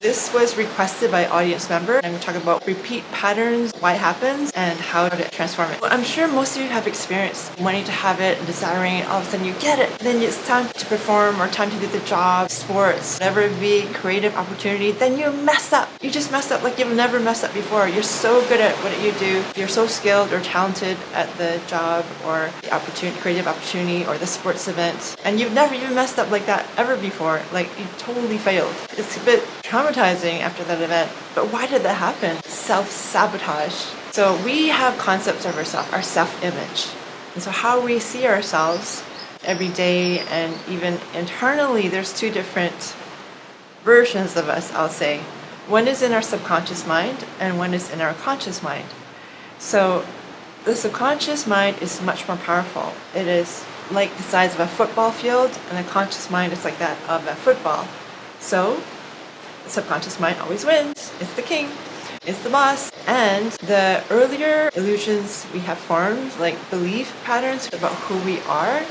This was requested by audience member. I'm going to talk about repeat patterns, why it happens, and how to transform it. Well, I'm sure most of you have experienced wanting to have it, desiring it, all of a sudden you get it. Then it's time to perform or time to do the job, sports, whatever it be, creative opportunity. Then you mess up. You just mess up like you've never messed up before. You're so good at what you do. You're so skilled or talented at the job or the opportunity, creative opportunity or the sports event. And you've never even messed up like that ever before. Like you totally failed. It's a bit traumatizing after that event. But why did that happen? Self-sabotage. So we have concepts of ourselves, our self-image. And so how we see ourselves every day and even internally, there's two different versions of us, I'll say. One is in our subconscious mind and one is in our conscious mind. So the subconscious mind is much more powerful. It is like the size of a football field, and the conscious mind is like that of a football. So the subconscious mind always wins. It's the king. It's the boss. And the earlier illusions we have formed, like belief patterns about who we are,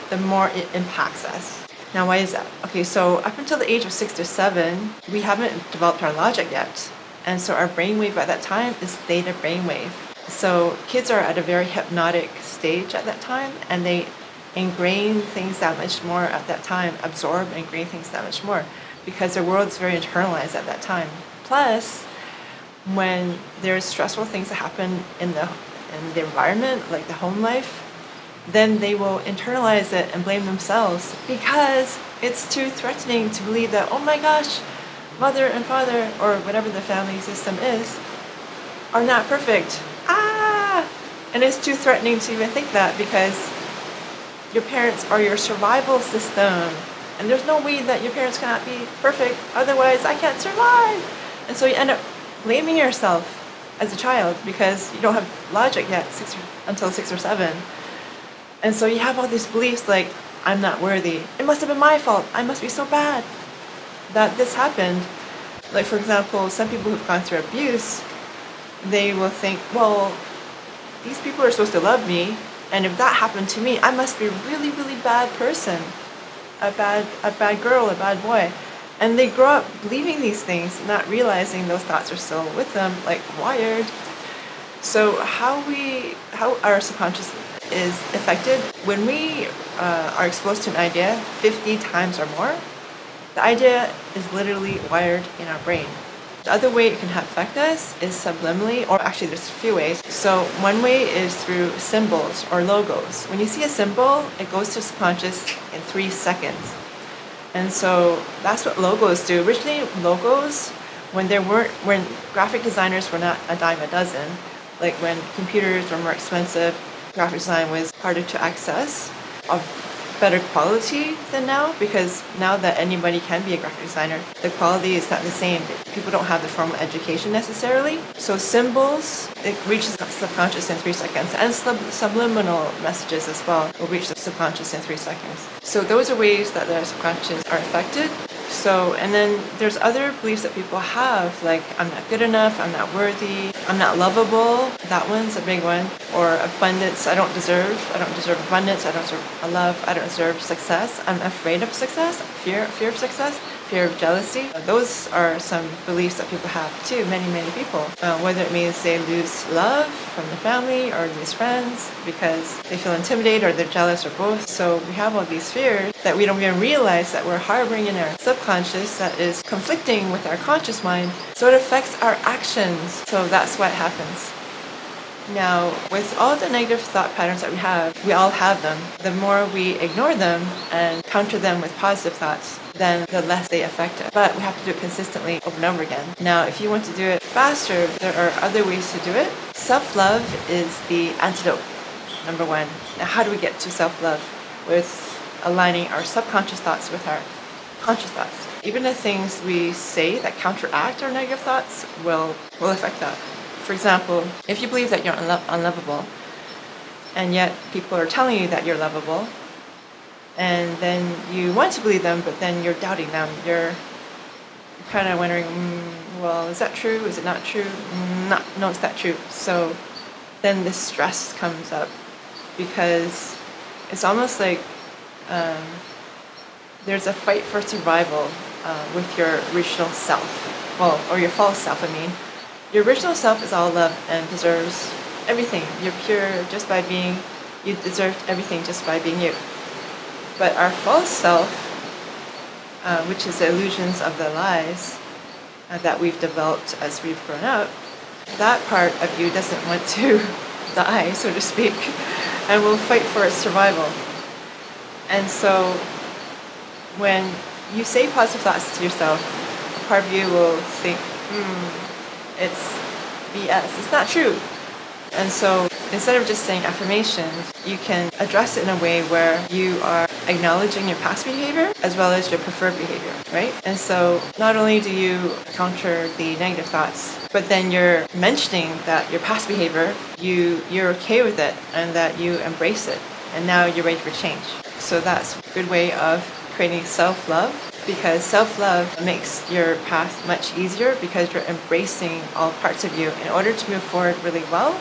the more it impacts us. Now, why is that? Okay, so up until the age of 6 to 7, we haven't developed our logic yet. And so our brainwave at that time is theta brainwave. So kids are at a very hypnotic stage at that time, and they ingrain things that much more at that time, absorb and ingrain things that much more, because their world is very internalized at that time. Plus, when there's stressful things that happen in the environment, like the home life, then they will internalize it and blame themselves because it's too threatening to believe that, oh my gosh, mother and father, or whatever the family system is, are not perfect. And it's too threatening to even think that because your parents are your survival system. And there's no way that your parents cannot be perfect, otherwise I can't survive. And so you end up blaming yourself as a child because you don't have logic yet until 6 or 7. And so you have all these beliefs like, I'm not worthy. It must have been my fault. I must be so bad that this happened. Like, for example, some people who've gone through abuse, they will think, well, these people are supposed to love me, and if that happened to me, I must be a really, really bad person, a bad girl, a bad boy. And they grow up believing these things, not realizing those thoughts are still with them, like wired. So how our subconscious is affected when we are exposed to an idea 50 times or more, the idea is literally wired in our brain. The other way it can affect us is subliminally, or actually there's a few ways. So one way is through symbols or logos. When you see a symbol, it goes to subconscious in 3 seconds. And so that's what logos do. Originally, logos, when graphic designers were not a dime a dozen, like when computers were more expensive, graphic design was harder to access, of better quality than now, because now that anybody can be a graphic designer, the quality is not the same. People don't have the formal education necessarily. So symbols, it reaches the subconscious in 3 seconds, and subliminal messages as well will reach the subconscious in 3 seconds. So those are ways that the subconscious are affected. So, and then there's other beliefs that people have, like I'm not good enough, I'm not worthy, I'm not lovable. That one's a big one. Or abundance, I don't deserve abundance, I don't deserve love, I don't deserve success, I'm afraid of success, fear of success, fear of jealousy. Those are some beliefs that people have too, many people. Whether it means they lose love from the family or lose friends because they feel intimidated or they're jealous or both. So we have all these fears that we don't even realize that we're harboring in our subconscious that is conflicting with our conscious mind. So it affects our actions. So that's what happens. Now, with all the negative thought patterns that we all have them. The more we ignore them and counter them with positive thoughts, then the less they affect us. But we have to do it consistently over and over again. Now, if you want to do it faster, there are other ways to do it. Self-love is the antidote, number 1. Now, how do we get to self-love? With aligning our subconscious thoughts with our conscious thoughts. Even the things we say that counteract our negative thoughts will affect that. For example, if you believe that you're unlovable, and yet people are telling you that you're lovable, and then you want to believe them, but then you're doubting them. You're kind of wondering, well, is that true? Is it not true? No, it's not true. So then the stress comes up because it's almost like there's a fight for survival with your original self. Well, or your false self, I mean. Your original self is all love and deserves everything. You're pure just by being, you deserve everything just by being you. But our false self, which is the illusions of the lies that we've developed as we've grown up, that part of you doesn't want to die, so to speak, and will fight for its survival. And so when you say positive thoughts to yourself, a part of you will think, it's BS, it's not true. And so instead of just saying affirmations, you can address it in a way where you are acknowledging your past behavior as well as your preferred behavior, right? And so not only do you counter the negative thoughts, but then you're mentioning that your past behavior, you're okay with it and that you embrace it. And now you're ready for change. So that's a good way of creating self-love, because self-love makes your path much easier because you're embracing all parts of you. In order to move forward really well,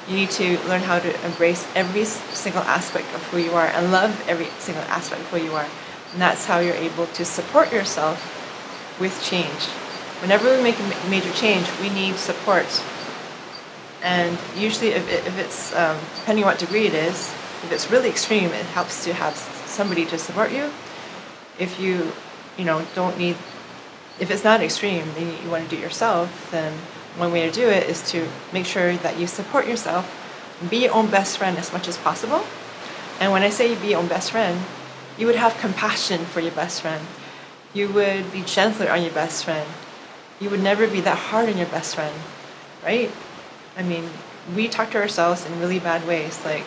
you need to learn how to embrace every single aspect of who you are and love every single aspect of who you are. And that's how you're able to support yourself with change. Whenever we make a major change, we need support. And usually if it's, depending on what degree it is, if it's really extreme, it helps to have somebody to support you. If you don't need, if it's not extreme, then you want to do it yourself, then one way to do it is to make sure that you support yourself, be your own best friend as much as possible. And when I say be your own best friend, you would have compassion for your best friend. You would be gentler on your best friend. You would never be that hard on your best friend, right? I mean, we talk to ourselves in really bad ways, like,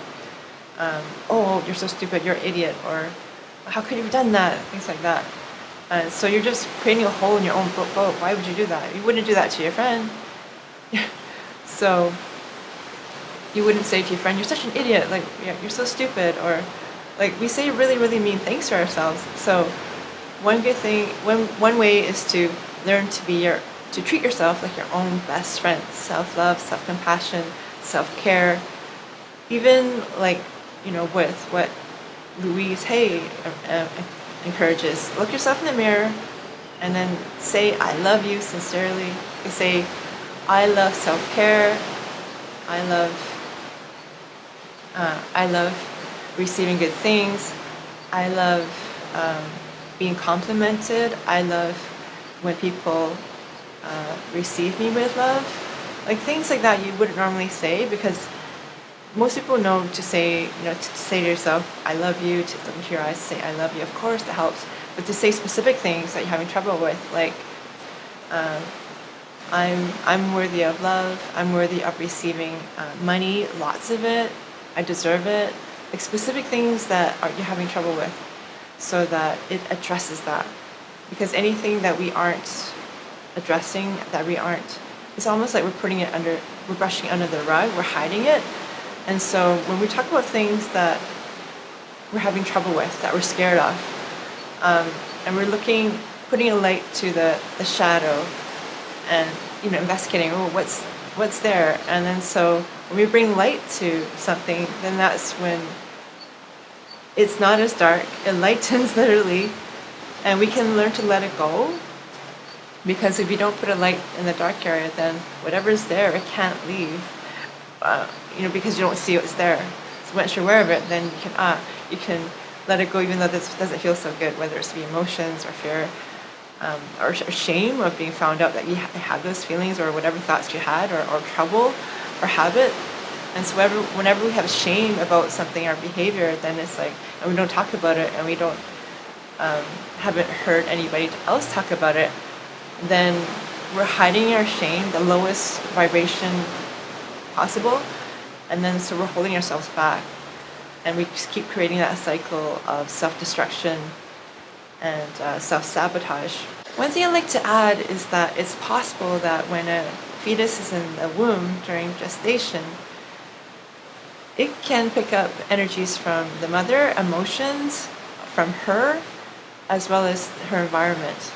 oh, you're so stupid, you're an idiot, or how could you have done that, things like that. So you're just creating a hole in your own boat. Why would you do that? You wouldn't do that to your friend. So you wouldn't say to your friend, you're such an idiot, like, you're so stupid, or like, we say really, really mean things to ourselves. So one good thing, one way is to learn to treat yourself like your own best friend. Self-love, self-compassion, self-care. Even like, with what Louise Hay encourages, look yourself in the mirror and then say, I love you sincerely. You say, I love self-care. I love receiving good things. I love being complimented. I love when people receive me with love. Like things like that you wouldn't normally say, because most people know to say, to say to yourself, I love you, to look into your eyes, say, I love you. Of course, that helps. But to say specific things that you're having trouble with, like, I'm worthy of love. I'm worthy of receiving money, lots of it. I deserve it. Like specific things that you're having trouble with, so that it addresses that. Because anything that we aren't addressing, it's almost like we're brushing under the rug, we're hiding it. And so when we talk about things that we're having trouble with, that we're scared of, and we're putting a light to the shadow, and investigating, what's there, and then so when we bring light to something, then that's when it's not as dark, it lightens literally, and we can learn to let it go. Because if you don't put a light in the dark area, then whatever's there, it can't leave, because you don't see what's there. So once you're aware of it, then you can let it go, even though this doesn't feel so good, whether it's the emotions or fear, or shame of being found out that you had those feelings, or whatever thoughts you had, or trouble or habit. And so whenever we have shame about something, our behavior, then it's like, and we don't talk about it, and we don't haven't heard anybody else talk about it, then we're hiding our shame, the lowest vibration possible, and then so we're holding ourselves back, and we just keep creating that cycle of self-destruction and self-sabotage. One thing I'd like to add is that it's possible that when a fetus is in the womb during gestation, it can pick up energies from the mother, emotions from her, as well as her environment,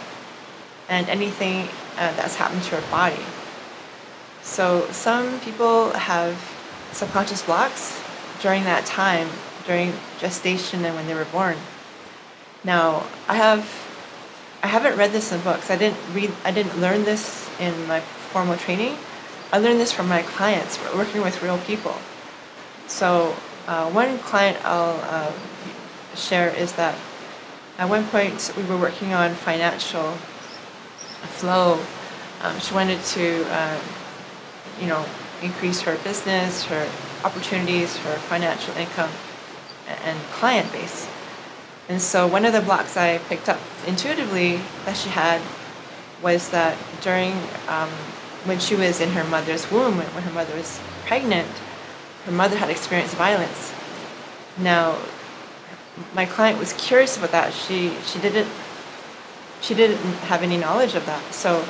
and anything that's happened to her body. So some people have subconscious blocks during that time, during gestation and when they were born. Now, I I haven't read this in books. I didn't learn this in my formal training. I learned this from my clients, working with real people. So one client I'll share is that at one point we were working on financial flow. She wanted to, increase her business, her opportunities, her financial income, and client base. And so one of the blocks I picked up intuitively that she had was that during when she was in her mother's womb, when her mother was pregnant, her mother had experienced violence. Now, my client was curious about that. She didn't have any knowledge of that. So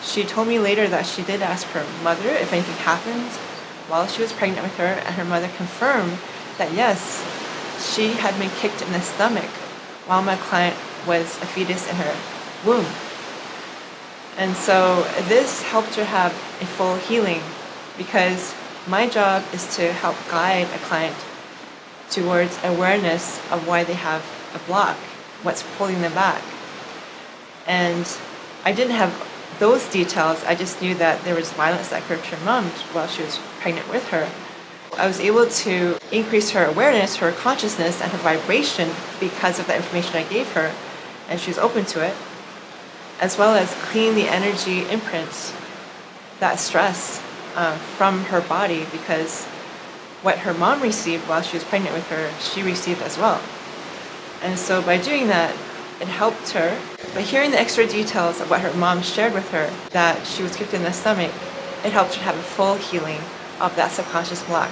she told me later that she did ask her mother if anything happened while she was pregnant with her, and her mother confirmed that yes, she had been kicked in the stomach while my client was a fetus in her womb. And so this helped her have a full healing, because my job is to help guide a client towards awareness of why they have a block, what's holding them back. And I didn't have those details. I just knew that there was violence that occurred to her mom while she was pregnant with her. I was able to increase her awareness, her consciousness, and her vibration because of the information I gave her, and she was open to it, as well as clean the energy imprints, that stress from her body, because what her mom received while she was pregnant with her, she received as well. And so by doing that, it helped her. By hearing the extra details of what her mom shared with her, that she was kicked in the stomach, it helped her have a full healing of that subconscious block,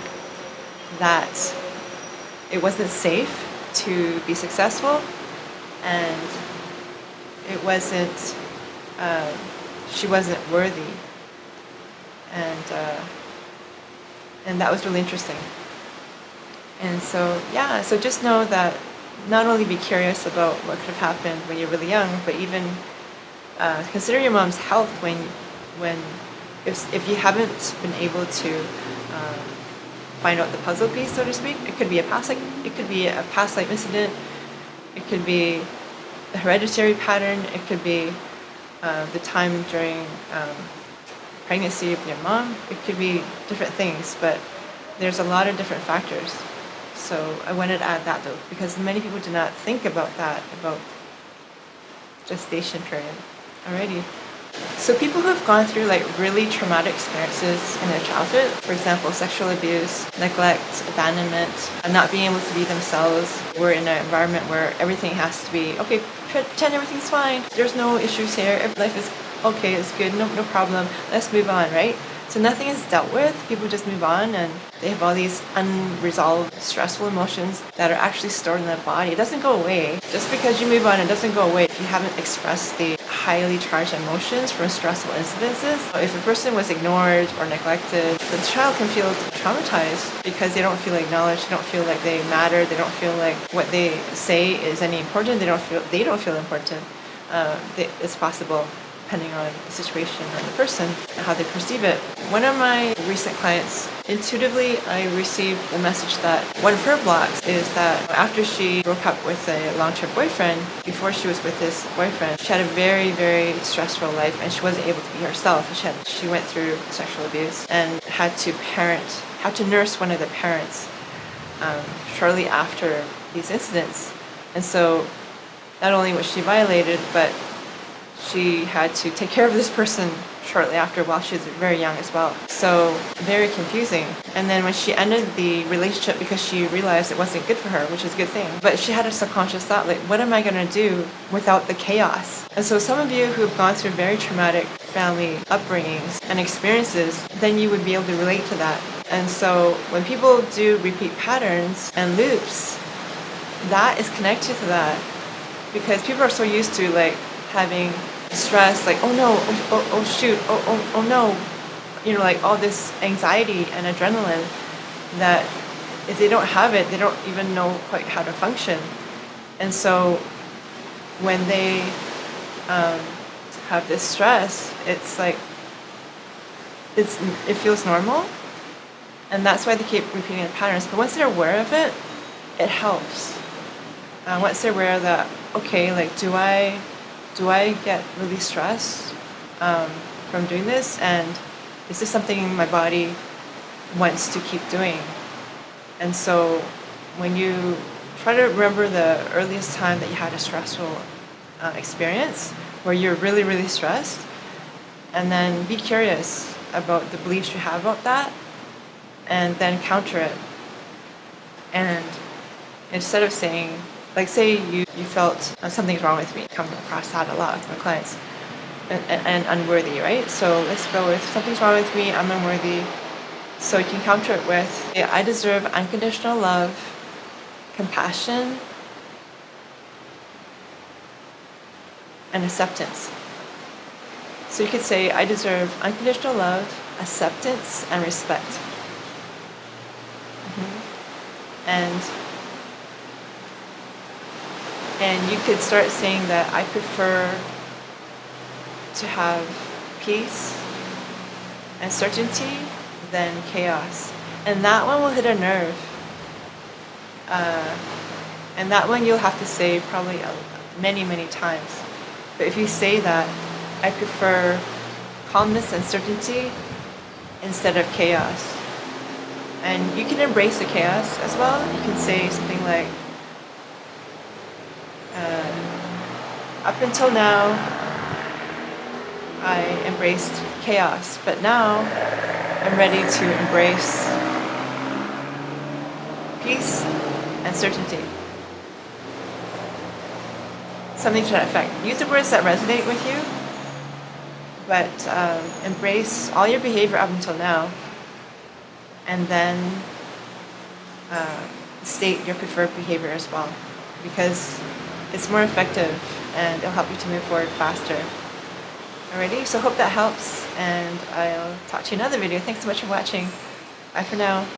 that it wasn't safe to be successful, and it wasn't, she wasn't worthy. And that was really interesting. And so, yeah, so just know that not only be curious about what could have happened when you're really young, but even consider your mom's health if you haven't been able to find out the puzzle piece, so to speak. It could be a past life incident. It could be a hereditary pattern. It could be the time during pregnancy of your mom. It could be different things, but there's a lot of different factors. So I wanted to add that though, because many people do not think about that, about gestation period. Alrighty. So people who have gone through like really traumatic experiences in their childhood, for example, sexual abuse, neglect, abandonment, and not being able to be themselves, we're in an environment where everything has to be, okay, pretend everything's fine, there's no issues here, life is okay, it's good, no problem, let's move on, right? So nothing is dealt with, people just move on, and they have all these unresolved stressful emotions that are actually stored in their body. It doesn't go away. Just because you move on, it doesn't go away if you haven't expressed the highly charged emotions from stressful incidences. So if a person was ignored or neglected, the child can feel traumatized because they don't feel acknowledged, they don't feel like they matter, they don't feel like what they say is any important, they don't feel important. It's possible, depending on the situation or the person and how they perceive it. One of my recent clients, intuitively I received a message that one of her blocks is that after she broke up with a long-term boyfriend, before she was with this boyfriend, she had a very, very stressful life, and she wasn't able to be herself. She went through sexual abuse and had to nurse one of the parents shortly after these incidents. And so not only was she violated, but she had to take care of this person shortly after while she was very young as well. So very confusing. And then when she ended the relationship because she realized it wasn't good for her, which is a good thing, but she had a subconscious thought like, what am I going to do without the chaos? And so some of you who have gone through very traumatic family upbringings and experiences, then you would be able to relate to that. And so when people do repeat patterns and loops, that is connected to that, because people are so used to like having stress, like, oh no, oh shoot, oh no, like all this anxiety and adrenaline, that if they don't have it, they don't even know quite how to function. And so when they have this stress, it's like it feels normal, and that's why they keep repeating the patterns. But once they're aware of it, it helps. Once they're aware that, okay, like, do I do I get really stressed from doing this? And is this something my body wants to keep doing? And so when you try to remember the earliest time that you had a stressful experience where you're really, really stressed, and then be curious about the beliefs you have about that, and then counter it. And instead of saying, like, say you felt something's wrong with me, come across that a lot with my clients, and unworthy, right? So let's go with something's wrong with me, I'm unworthy. So you can counter it with, yeah, I deserve unconditional love, compassion, and acceptance. So you could say, I deserve unconditional love, acceptance, and respect. And you could start saying that I prefer to have peace and certainty than chaos. And that one will hit a nerve. And that one you'll have to say probably many, many times. But if you say that, I prefer calmness and certainty instead of chaos. And you can embrace the chaos as well. You can say something like, up until now, I embraced chaos, but now I'm ready to embrace peace and certainty. Something to that effect. Use the words that resonate with you, but embrace all your behavior up until now, and then state your preferred behavior as well, because it's more effective and it'll help you to move forward faster. Alrighty, so hope that helps, and I'll talk to you in another video. Thanks so much for watching. Bye for now.